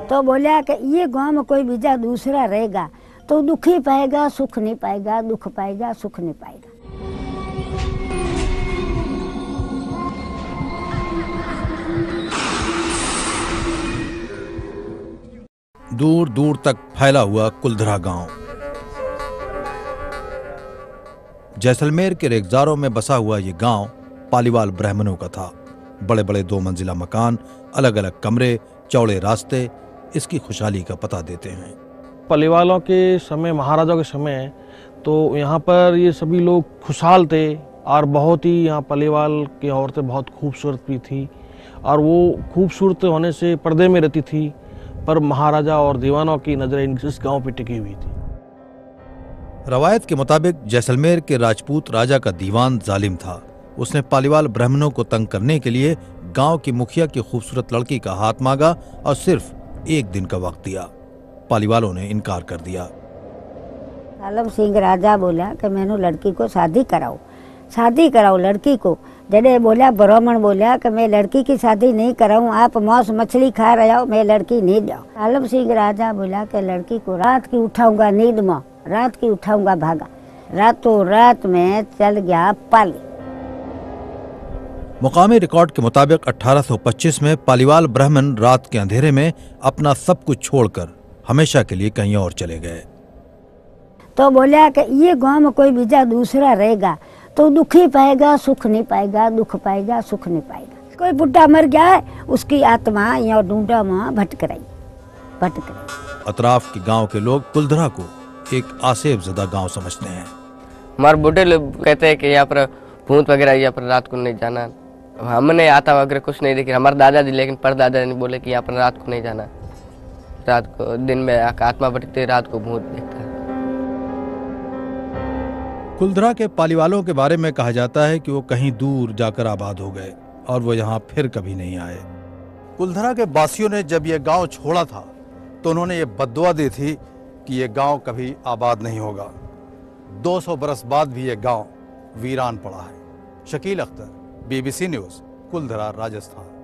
तो बोला कि ये गांव में कोई बीजा दूसरा रहेगा तो दुख ही पाएगा, सुख नहीं पाएगा, दुख पाएगा, सुख नहीं पाएगा। दूर दूर तक फैला हुआ कुलधरा गांव। जैसलमेर के रेगजारों में बसा हुआ ये गांव पालीवाल ब्राह्मणों का था। बड़े बड़े 2 मंजिला मकान, अलग अलग कमरे, चौड़े रास्ते इसकी खुशहाली का पता देते हैं। पालीवालों के समय, महाराजाओं के समय तो यहाँ पर ये सभी लोग खुशहाल थे और बहुत ही यहाँ पालीवाल की औरतें बहुत खूबसूरत भी थी और वो खूबसूरत होने से पर्दे में रहती थी, पर महाराजा और दीवानों की नजरें इस गांव पे टिकी हुई थी। रवायत के मुताबिक जैसलमेर के राजपूत राजा का दीवान जालिम था। उसने पालीवाल ब्राह्मणों को तंग करने के लिए गांव की मुखिया की खूबसूरत लड़की का हाथ मांगा और सिर्फ 1 दिन का वक्त दिया। पालीवालों ने इनकार कर दिया। आलम सिंह राजा बोला कि मैंने लड़की को शादी कराओ लड़की को। जडे बोला ब्राह्मण बोला कि मैं लड़की की शादी नहीं कराऊं, आप मांस मछली खा रहे हो, मैं लड़की नहीं दूं। आलम सिंह राजा बोला कि लड़की को रात की उठाऊंगा नींद में, रात की उठाऊंगा भागा। रातों रात में चल गया पाली। मुकामी रिकॉर्ड के मुताबिक 1825 में पालीवाल ब्राह्मण रात के अंधेरे में अपना सब कुछ छोड़कर हमेशा के लिए कहीं और चले गए। तो बोला कि ये गांव में कोई बीजा दूसरा रहेगा तो दुख ही पाएगा, सुख नहीं पाएगा, दुख पाएगा, सुख नहीं पाएगा। कोई बुढ़ा मर गया है, उसकी आत्मा यहाँ ढूंढा वहाँ भटक रही। अतराफ के गांव के लोग कुलधरा को एक आसेबज़दा गांव समझते हैं। हमारे बूढ़े लोग कहते हैं कि यहाँ पर भूत वगैरह, यहाँ पर रात को नहीं जाना। हमने आता वगैरह कुछ नहीं देखी, हमारे दादाजी, लेकिन परदादा ने बोले कि यहाँ पर रात को नहीं जाना। रात को, दिन में आत्मा भटकती है, रात को भूत देखता है। कुलधरा के पालीवालों के बारे में कहा जाता है कि वो कहीं दूर जाकर आबाद हो गए और वो यहाँ फिर कभी नहीं आए। कुलधरा के वासियों ने जब ये गांव छोड़ा था तो उन्होंने ये बद्दुआ दी थी कि ये गांव कभी आबाद नहीं होगा। 200 बरस बाद भी ये गांव वीरान पड़ा है। Shakeel Akhtar, BBC news, Kuldhara, Rajasthan.